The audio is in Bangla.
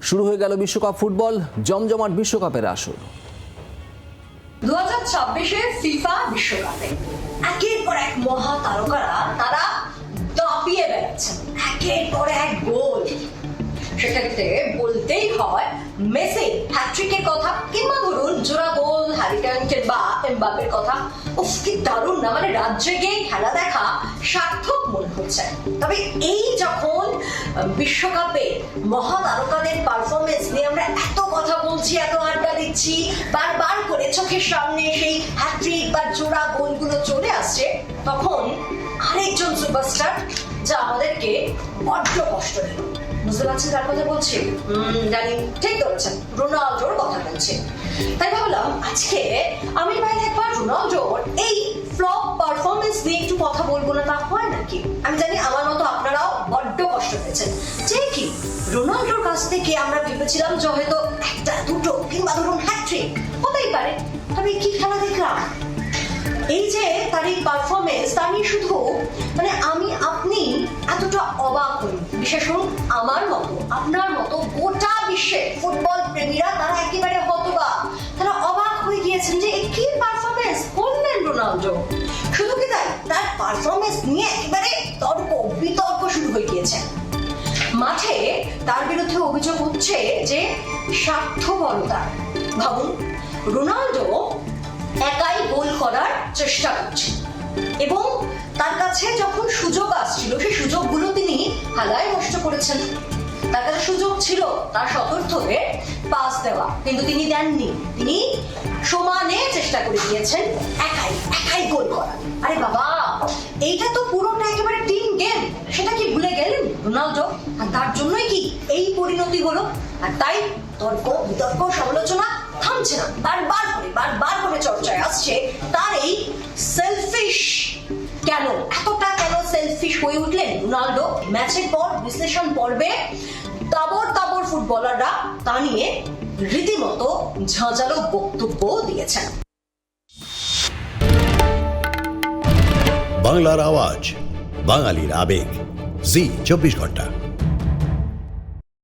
শুরু হয়ে গেল বিশ্বকাপ ফুটবল, জমজমাট বিশ্বকাপের আসর। 2026 ফিফা বিশ্বকাপে একের পর এক মহা তারকারা তারা দাপিয়ে বেড়াচ্ছেন একের পর এক গোল। সেক্ষেত্রে বলতেই হয় মেসি হ্যাট্রিকের কথা, কিংবা ধরুন জোড়া গোল হ্যারি কেইন বা এমবাপ্পের কথা। উফ, কি দারুণ না! মানে রাজ্যে গিয়ে খেলা দেখা সার্থক মনে হচ্ছে। তবে এই যখন বিশ্বকাপে মহা তারকাদের পারফরমেন্স নিয়ে আমরা এত কথা বলছি, এত আড্ডা দিচ্ছি, বারবার করে চোখের সামনে সেই হ্যাট্রিক বা জোড়া গোলগুলো চলে আসছে, তখন আরেকজন সুপারস্টার যা আমাদেরকে বড্ড কষ্ট দিল। বুঝতে পারছেন কার কথা বলছি? জানি, ঠিক ধরেছেন, রোনাল্ডোর কথা বলছি। তাই ভাবলাম আজকে আমি বাইরে একবার রোনাল্ডোর এই ফ্লপ পারফরমেন্স নিয়ে একটু কথা বলবো না, তা হয় নাকি? আমি জানি আমার মতো আপনারাও বড্ড কষ্ট পেয়েছেন। যে কি রোনাল্ডোর কাছ থেকে আমরা ভেবেছিলাম যে হয়তো একটা দুটো কিংবা ধরুন হ্যাট্রিক হতেই পারে। তবে কি খেলা দেখলাম! এই যে তার এই পারফরমেন্স, তা নিয়ে শুধু মানে আপনি এতটা অবাক হই, বিশেষ করে আমার মতো আপনার মতো গোটা বিশ্বে ফুটবল প্রেমীরা তারা একেবারে হতবাক। তারা অবাক হয়ে গিয়েছেন যে কি পারফরমেন্স করলেন রোনাল্ডো। শুধু কি তাই, তার পারফরমেন্স নিয়ে একেবারে তর্ক বিতর্ক শুরু হয়ে গিয়েছে। মাঠে তার বিরুদ্ধে অভিযোগ হচ্ছে যে স্বার্থপরতা। ভাবুন, রোনাল্ডো একাই গোল করার চেষ্টা করছে এবং তার কাছে যখন সুযোগ আসছিল সেই সুযোগগুলো তিনি হালায় নষ্ট করেছেন। তার কাছে সুযোগ ছিল তার সতীর্থকে পাস দেওয়া, কিন্তু তিনি দেননি। তিনি সমানে চেষ্টা করে দিয়েছেন একাই গোল করা। আরে বাবা, এইটা তো পুরোটা একেবারে টিম গেম, সেটা কি ভুলে গেলেন রোনাল্ডো? আর তার জন্যই কি এই পরিণতি হলো। আর তাই তর্ক বিতর্ক সমালোচনা থামছে না, বারবার করে চর্চায় আসছে তার এই সেলফিশ। কেন কেন সেলফিশ হয়ে উঠলেন রোনাল্ডো? ম্যাচের পর বিশ্লেষণ পর্বে তাবর ফুটবলাররা তা নিয়ে রীতিমতো ঝাঁঝালো বক্তব্য দিয়েছেন। বাংলার আওয়াজ, বাঙালির আবেগ, জি 24 ঘন্টা।